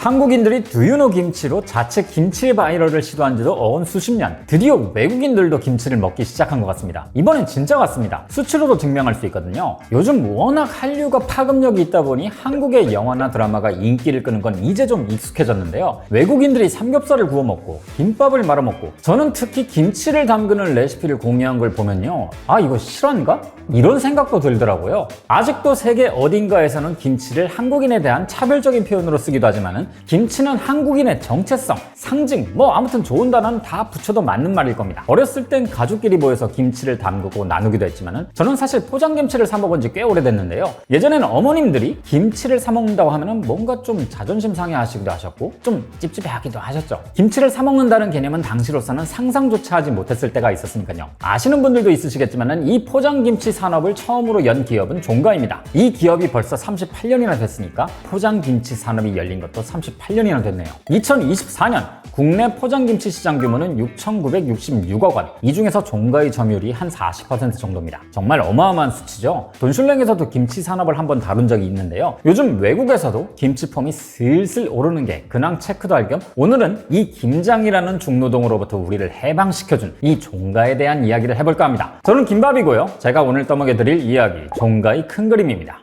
한국인들이 두유노 김치로 자체 김치 바이럴을 시도한 지도 어언 수십 년. 드디어 외국인들도 김치를 먹기 시작한 것 같습니다. 이번엔 진짜 같습니다. 수치로도 증명할 수 있거든요. 요즘 워낙 한류가 파급력이 있다 보니 한국의 영화나 드라마가 인기를 끄는 건 이제 좀 익숙해졌는데요. 외국인들이 삼겹살을 구워 먹고 김밥을 말아 먹고, 저는 특히 김치를 담그는 레시피를 공유한 걸 보면요, 아, 이거 실화인가? 이런 생각도 들더라고요. 아직도 세계 어딘가에서는 김치를 한국인에 대한 차별적인 표현으로 쓰기도 하지만은 김치는 한국인의 정체성, 상징, 아무튼 좋은 단어는 다 붙여도 맞는 말일 겁니다. 어렸을 땐 가족끼리 모여서 김치를 담그고 나누기도 했지만은 저는 사실 포장김치를 사 먹은 지 꽤 오래됐는데요. 예전에는 어머님들이 김치를 사 먹는다고 하면은 뭔가 좀 자존심 상해하시기도 하셨고 좀 찝찝해하기도 하셨죠. 김치를 사 먹는다는 개념은 당시로서는 상상조차 하지 못했을 때가 있었으니까요. 아시는 분들도 있으시겠지만은 이 포장김치 산업을 처음으로 연 기업은 종가입니다. 이 기업이 벌써 38년이나 됐으니까 포장김치 산업이 열린 것도 38년이나 됐네요. 2024년 국내 포장김치 시장 규모는 6,966억 원. 이 중에서 종가의 점유율이 한 40% 정도입니다. 정말 어마어마한 수치죠. 돈슐랭에서도 김치 산업을 한번 다룬 적이 있는데요. 요즘 외국에서도 김치펌이 슬슬 오르는 게 근황 체크도 할 겸 오늘은 이 김장이라는 중노동으로부터 우리를 해방시켜준 이 종가에 대한 이야기를 해볼까 합니다. 저는 김밥이고요. 제가 오늘 떠먹여드릴 이야기, 종가의 큰 그림입니다.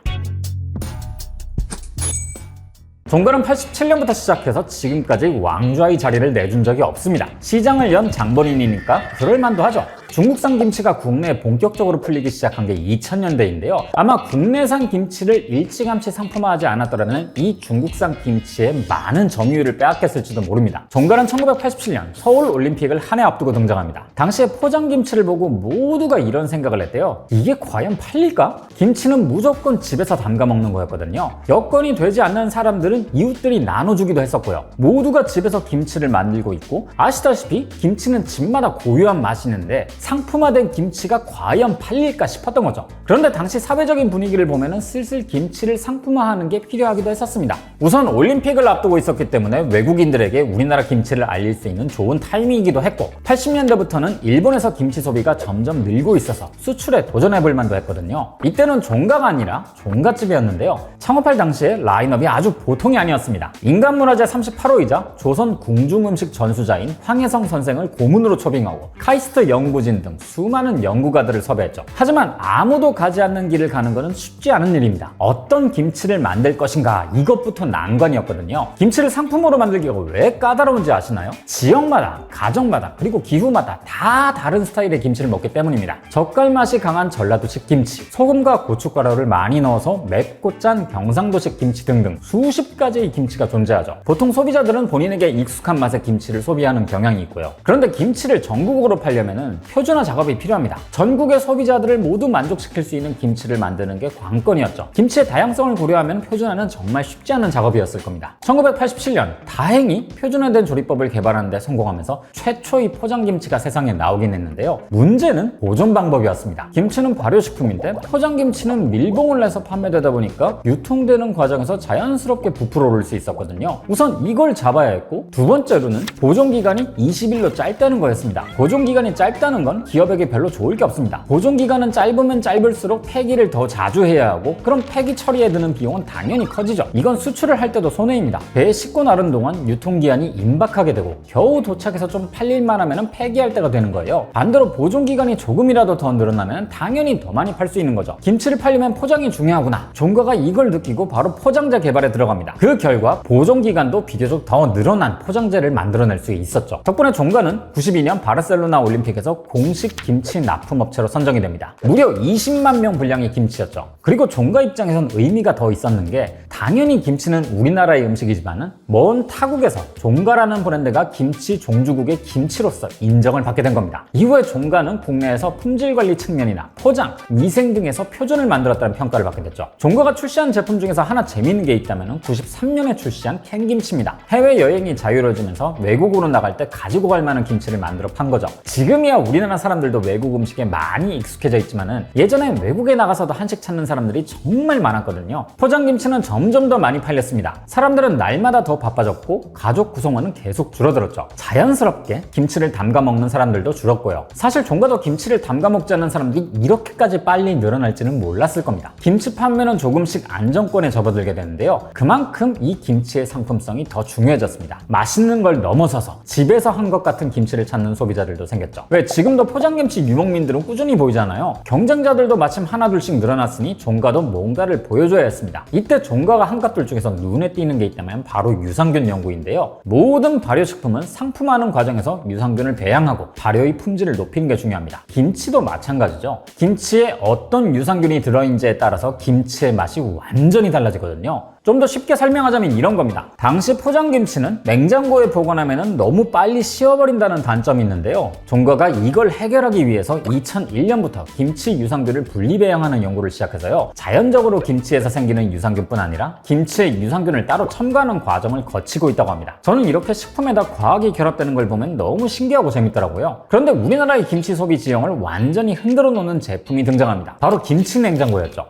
종가는 87년부터 시작해서 지금까지 왕좌의 자리를 내준 적이 없습니다. 시장을 연 장본인이니까 그럴만도 하죠. 중국산 김치가 국내에 본격적으로 풀리기 시작한 게 2000년대인데요. 아마 국내산 김치를 일찌감치 상품화하지 않았더라면 이 중국산 김치에 많은 점유율을 빼앗겼을지도 모릅니다. 종가는 1987년 서울 올림픽을 한 해 앞두고 등장합니다. 당시에 포장김치를 보고 모두가 이런 생각을 했대요. 이게 과연 팔릴까? 김치는 무조건 집에서 담가 먹는 거였거든요. 여건이 되지 않는 사람들은 이웃들이 나눠주기도 했었고요. 모두가 집에서 김치를 만들고 있고, 아시다시피 김치는 집마다 고유한 맛이 있는데 상품화된 김치가 과연 팔릴까 싶었던 거죠. 그런데 당시 사회적인 분위기를 보면은 슬슬 김치를 상품화하는 게 필요하기도 했었습니다. 우선 올림픽을 앞두고 있었기 때문에 외국인들에게 우리나라 김치를 알릴 수 있는 좋은 타이밍이기도 했고, 80년대부터는 일본에서 김치 소비가 점점 늘고 있어서 수출에 도전해볼 만도 했거든요. 이때는 종가가 아니라 종갓집이었는데요. 창업할 당시에 라인업이 아주 보통이 아니었습니다. 인간문화재 38호이자 조선 궁중음식 전수자인 황혜성 선생을 고문으로 초빙하고 카이스트 연구진 등 수많은 연구가들을 섭외했죠. 하지만 아무도 가지 않는 길을 가는 것은 쉽지 않은 일입니다. 어떤 김치를 만들 것인가, 이것부터 난관이었거든요. 김치를 상품으로 만들기가 왜 까다로운지 아시나요? 지역마다, 가정마다, 그리고 기후마다 다 다른 스타일의 김치를 먹기 때문입니다. 젓갈 맛이 강한 전라도식 김치, 소금과 고춧가루를 많이 넣어서 맵고 짠 경상도식 김치 등등 수십 가지의 김치가 존재하죠. 보통 소비자들은 본인에게 익숙한 맛의 김치를 소비하는 경향이 있고요. 그런데 김치를 전국으로 팔려면은 표준화 작업이 필요합니다. 전국의 소비자들을 모두 만족시킬 수 있는 김치를 만드는 게 관건이었죠. 김치의 다양성을 고려하면 표준화는 정말 쉽지 않은 작업이었을 겁니다. 1987년 다행히 표준화된 조리법을 개발하는 데 성공하면서 최초의 포장김치가 세상에 나오긴 했는데요. 문제는 보존 방법이었습니다. 김치는 발효식품인데 포장김치는 밀봉을 해서 판매되다 보니까 유통되는 과정에서 자연스럽게 부풀어 오를 수 있었거든요. 우선 이걸 잡아야 했고, 두 번째로는 보존기간이 20일로 짧다는 거였습니다. 보존기간이 짧다는 건 기업에게 별로 좋을 게 없습니다. 보존기간은 짧으면 짧을수록 폐기를 더 자주 해야 하고, 그럼 폐기 처리에 드는 비용은 당연히 커지죠. 이건 수출을 할 때도 손해입니다. 배에 싣고 나르는 동안 유통기한이 임박하게 되고 겨우 도착해서 좀 팔릴만 하면 폐기할 때가 되는 거예요. 반대로 보존기간이 조금이라도 더 늘어나면 당연히 더 많이 팔 수 있는 거죠. 김치를 팔려면 포장이 중요하구나. 종가가 이걸 느끼고 바로 포장재 개발에 들어갑니다. 그 결과 보존기간도 비교적 더 늘어난 포장재를 만들어낼 수 있었죠. 덕분에 종가는 92년 바르셀로나 올림픽에서 공식 김치 납품업체로 선정이 됩니다. 무려 20만 명 분량의 김치였죠. 그리고 종가 입장에선 의미가 더 있었는 게, 당연히 김치는 우리나라의 음식이지만은 먼 타국에서 종가라는 브랜드가 김치 종주국의 김치로서 인정을 받게 된 겁니다. 이후에 종가는 국내에서 품질 관리 측면이나 포장, 위생 등에서 표준을 만들었다는 평가를 받게 됐죠. 종가가 출시한 제품 중에서 하나 재미있는 게 있다면 93년에 출시한 캔김치입니다. 해외여행이 자유로워지면서 외국으로 나갈 때 가지고 갈 만한 김치를 만들어 판 거죠. 지금이야 우리나라 우리나라 사람들도 외국 음식에 많이 익숙해져 있지만은 예전엔 외국에 나가서도 한식 찾는 사람들이 정말 많았거든요. 포장김치는 점점 더 많이 팔렸습니다. 사람들은 날마다 더 바빠졌고 가족 구성원은 계속 줄어들었죠. 자연스럽게 김치를 담가 먹는 사람들도 줄었고요. 사실 종가도 김치를 담가 먹지 않는 사람들이 이렇게까지 빨리 늘어날지는 몰랐을 겁니다. 김치 판매는 조금씩 안정권에 접어들게 되는데요. 그만큼 이 김치의 상품성이 더 중요해졌습니다. 맛있는 걸 넘어서서 집에서 한 것 같은 김치를 찾는 소비자들도 생겼죠. 왜 지금도 포장김치 유목민들은 꾸준히 보이잖아요. 경쟁자들도 마침 하나둘씩 늘어났으니 종가도 뭔가를 보여줘야 했습니다. 이때 종가가 한 것들 중에서 눈에 띄는 게 있다면 바로 유산균 연구인데요. 모든 발효식품은 상품화하는 과정에서 유산균을 배양하고 발효의 품질을 높이는 게 중요합니다. 김치도 마찬가지죠. 김치에 어떤 유산균이 들어있는지에 따라서 김치의 맛이 완전히 달라지거든요. 좀 더 쉽게 설명하자면 이런 겁니다. 당시 포장김치는 냉장고에 보관하면 너무 빨리 식어버린다는 단점이 있는데요. 종가가 이걸 해결하기 위해서 2001년부터 김치 유산균을 분리배양하는 연구를 시작해서요. 자연적으로 김치에서 생기는 유산균뿐 아니라 김치의 유산균을 따로 첨가하는 과정을 거치고 있다고 합니다. 저는 이렇게 식품에다 과학이 결합되는 걸 보면 너무 신기하고 재밌더라고요. 그런데 우리나라의 김치 소비 지형을 완전히 흔들어 놓는 제품이 등장합니다. 바로 김치 냉장고였죠.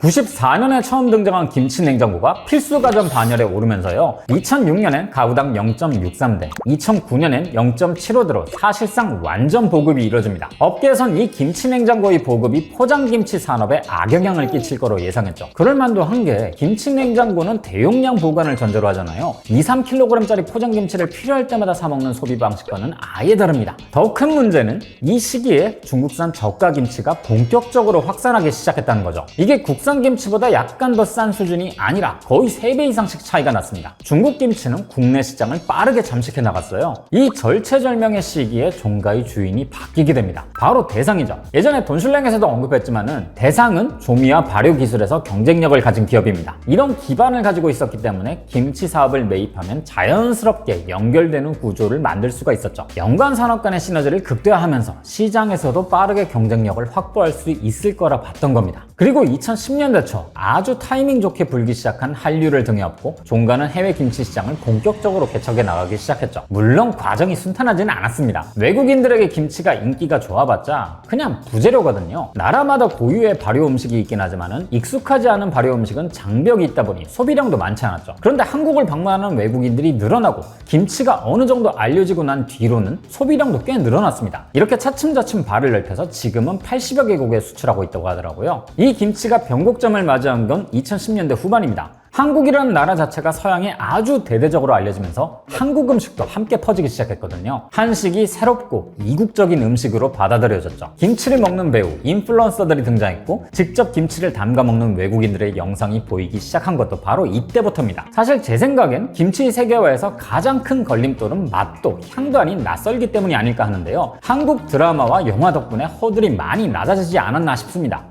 94년에 처음 등장한 김치 냉장고가 필수 가전 반열에 오르면서요. 2006년엔 가구당 0.63대, 2009년엔 0.75대로 사실상 완전 보급이 이루어집니다. 업계에선 이 김치 냉장고의 보급이 포장김치 산업에 악영향을 끼칠 거로 예상했죠. 그럴만도 한 게 김치 냉장고는 대용량 보관을 전제로 하잖아요. 2-3kg짜리 포장김치를 필요할 때마다 사 먹는 소비 방식과는 아예 다릅니다. 더 큰 문제는 이 시기에 중국산 저가 김치가 본격적으로 확산하기 시작했다는 거죠. 이게 국산 김치보다 약간 더 싼 수준이 아니라 거의 3배 이상씩 차이가 났습니다. 중국 김치는 국내 시장을 빠르게 잠식해 나갔어요. 이 절체절명의 시기에 종가의 주인이 바뀌게 됩니다. 바로 대상이죠. 예전에 돈슐랭에서도 언급했지만은 대상은 조미와 발효 기술에서 경쟁력을 가진 기업입니다. 이런 기반을 가지고 있었기 때문에 김치 사업을 매입하면 자연스럽게 연결되는 구조를 만들 수가 있었죠. 연관 산업 간의 시너지를 극대화하면서 시장에서도 빠르게 경쟁력을 확보할 수 있을 거라 봤던 겁니다. 그리고 2010년대 초 아주 타이밍 좋게 불기 시작한 한류를 등에 업고 종가는 해외 김치 시장을 본격적으로 개척해 나가기 시작했죠. 물론 과정이 순탄하지는 않았습니다. 외국인들에게 김치가 인기가 좋아봤자 그냥 부재료거든요. 나라마다 고유의 발효 음식이 있긴 하지만은 익숙하지 않은 발효 음식은 장벽이 있다 보니 소비량도 많지 않았죠. 그런데 한국을 방문하는 외국인들이 늘어나고 김치가 어느 정도 알려지고 난 뒤로는 소비량도 꽤 늘어났습니다. 이렇게 차츰차츰 발을 넓혀서 지금은 80여 개국에 수출하고 있다고 하더라고요. 이 김치가 변곡점을 맞이한 건 2010년대 후반입니다. 한국이라는 나라 자체가 서양에 아주 대대적으로 알려지면서 한국 음식도 함께 퍼지기 시작했거든요. 한식이 새롭고 이국적인 음식으로 받아들여졌죠. 김치를 먹는 배우, 인플루언서들이 등장했고 직접 김치를 담가 먹는 외국인들의 영상이 보이기 시작한 것도 바로 이때부터입니다. 사실 제 생각엔 김치 세계화에서 가장 큰 걸림돌은 맛도 향도 아닌 낯설기 때문이 아닐까 하는데요. 한국 드라마와 영화 덕분에 허들이 많이 낮아지지 않았나 싶습니다.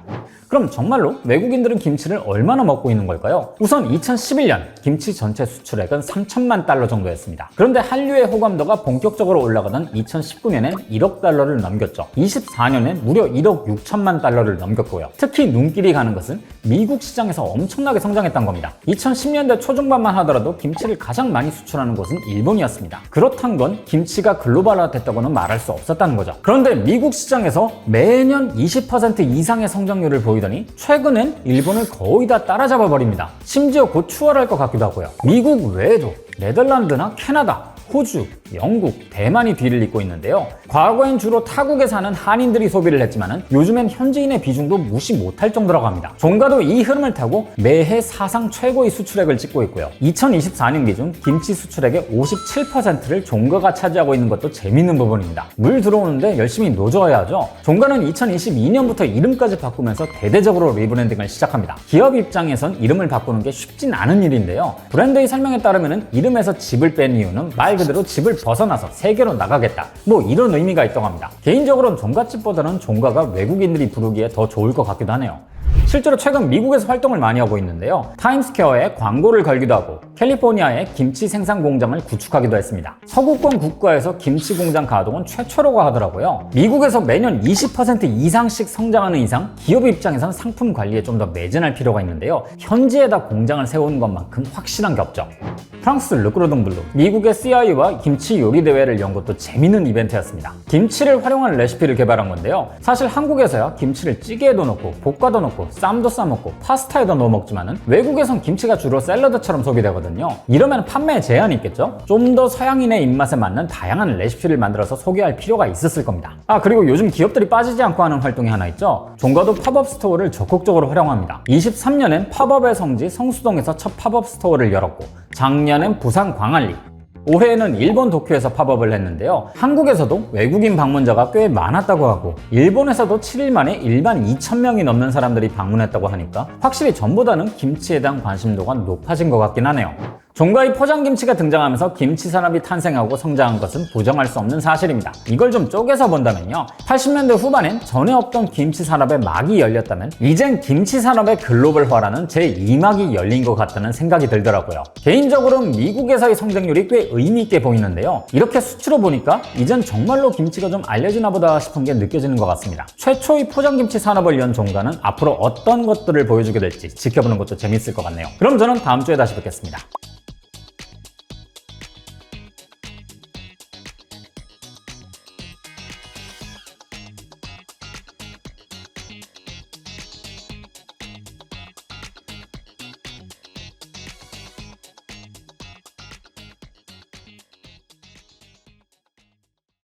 그럼 정말로 외국인들은 김치를 얼마나 먹고 있는 걸까요? 우선 2011년 김치 전체 수출액은 3천만 달러 정도였습니다. 그런데 한류의 호감도가 본격적으로 올라가던 2019년엔 1억 달러를 넘겼죠. 24년엔 무려 1억 6천만 달러를 넘겼고요. 특히 눈길이 가는 것은 미국 시장에서 엄청나게 성장했던 겁니다. 2010년대 초중반만 하더라도 김치를 가장 많이 수출하는 곳은 일본이었습니다. 그렇단 건 김치가 글로벌화됐다고는 말할 수 없었다는 거죠. 그런데 미국 시장에서 매년 20% 이상의 성장률을 보이더니 최근엔 일본을 거의 다 따라잡아 버립니다. 심지어 곧 추월할 것 같기도 하고요. 미국 외에도 네덜란드나 캐나다, 호주, 영국, 대만이 뒤를 잇고 있는데요. 과거엔 주로 타국에 사는 한인들이 소비를 했지만 요즘엔 현지인의 비중도 무시 못할 정도라고 합니다. 종가도 이 흐름을 타고 매해 사상 최고의 수출액을 찍고 있고요. 2024년 기준 김치 수출액의 57%를 종가가 차지하고 있는 것도 재밌는 부분입니다. 물 들어오는데 열심히 노져야 하죠. 종가는 2022년부터 이름까지 바꾸면서 대대적으로 리브랜딩을 시작합니다. 기업 입장에선 이름을 바꾸는 게 쉽진 않은 일인데요. 브랜드의 설명에 따르면 이름에서 집을 뺀 이유는 말 그대로 집을 벗어나서 세계로 나가겠다, 뭐 이런 의미가 있다고 합니다. 개인적으로는 종갓집보다는 종가가 외국인들이 부르기에 더 좋을 것 같기도 하네요. 실제로 최근 미국에서 활동을 많이 하고 있는데요. 타임스퀘어에 광고를 걸기도 하고 캘리포니아에 김치 생산 공장을 구축하기도 했습니다. 서구권 국가에서 김치 공장 가동은 최초라고 하더라고요. 미국에서 매년 20% 이상씩 성장하는 이상 기업 입장에선 상품 관리에 좀 더 매진할 필요가 있는데요. 현지에다 공장을 세우는 것만큼 확실한 게 없죠. 프랑스 르크로둥블루, 미국의 CI와 김치 요리 대회를 연 것도 재밌는 이벤트였습니다. 김치를 활용한 레시피를 개발한 건데요. 사실 한국에서야 김치를 찌개에도 넣고 볶아도 넣고 쌈도 싸먹고 파스타에도 넣어 먹지만은 외국에선 김치가 주로 샐러드처럼 소비되거든요. 이러면 판매에 제한이 있겠죠? 좀 더 서양인의 입맛에 맞는 다양한 레시피를 만들어서 소개할 필요가 있었을 겁니다. 그리고 요즘 기업들이 빠지지 않고 하는 활동이 하나 있죠. 종가도 팝업 스토어를 적극적으로 활용합니다. 23년엔 팝업의 성지 성수동에서 첫 팝업 스토어를 열었고 작년엔 부산 광안리, 올해에는 일본 도쿄에서 팝업을 했는데요. 한국에서도 외국인 방문자가 꽤 많았다고 하고 일본에서도 7일 만에 1만 2천 명이 넘는 사람들이 방문했다고 하니까 확실히 전보다는 김치에 대한 관심도가 높아진 것 같긴 하네요. 종가의 포장김치가 등장하면서 김치 산업이 탄생하고 성장한 것은 부정할 수 없는 사실입니다. 이걸 좀 쪼개서 본다면요. 80년대 후반엔 전에 없던 김치 산업의 막이 열렸다면 이젠 김치 산업의 글로벌화라는 제2막이 열린 것 같다는 생각이 들더라고요. 개인적으로는 미국에서의 성장률이 꽤 의미 있게 보이는데요. 이렇게 수치로 보니까 이젠 정말로 김치가 좀 알려지나 보다 싶은 게 느껴지는 것 같습니다. 최초의 포장김치 산업을 연 종가는 앞으로 어떤 것들을 보여주게 될지 지켜보는 것도 재밌을 것 같네요. 그럼 저는 다음 주에 다시 뵙겠습니다.